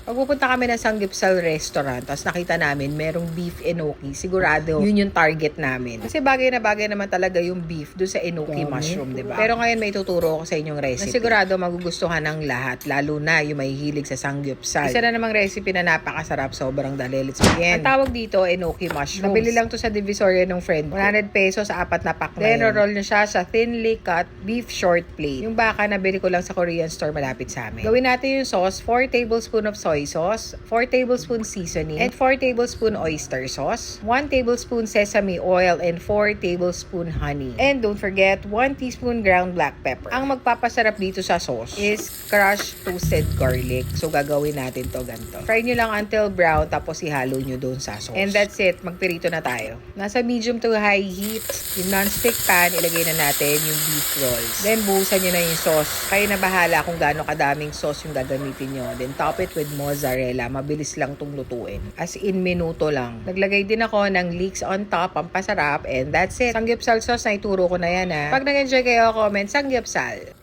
Pag pupunta kami ng Sanggipsal restaurant, tapos nakita namin merong beef enoki, sigurado yun yung target namin. Kasi bagay naman talaga yung beef doon sa enoki mushroom, diba? Pero ngayon may tuturo ko sa inyong recipe na sigurado magugustuhan ng lahat, lalo na yung may hilig sa Sanggipsal. Isa na namang recipe na napakasarap, sobrang dali. Let's begin. Ang tawag dito, enoki mushroom. Nabili lang to sa Divisoria ng friend ko. 100 pesos sa 4 na pack na yun. Then, roll nyo siya sa thinly cut beef short plate. Yung baka, nabili ko lang sa Korean store malapit sa amin. Gawin natin yung sauce, 4 tablespoon of soy sauce, 4 tablespoon seasoning, and 4 tablespoon oyster sauce, 1 tablespoon sesame oil, and 4 tablespoon honey. And don't forget, 1 teaspoon ground black pepper. Ang magpapasarap dito sa sauce is crushed toasted garlic. So, gagawin natin to ganito. Fry nyo lang until brown, tapos ihalo nyo doon sa sauce. And that's it. Magpirito na tayo. Nasa medium to high heat, yung non-stick pan, ilagay na natin yung beef rolls. Then, buhusan nyo na yung sauce. Kayo na bahala kung gaano kadaming sauce yung gagamitin nyo. Then, top it with mozzarella. Mabilis lang tong lutuin. As in, minuto lang. Naglagay din ako ng leeks on top, pampasarap. And that's it. Sanggipsal sauce, na ituro ko na yan ha. Pag nag-enjoy kayo, comment Sanggipsal.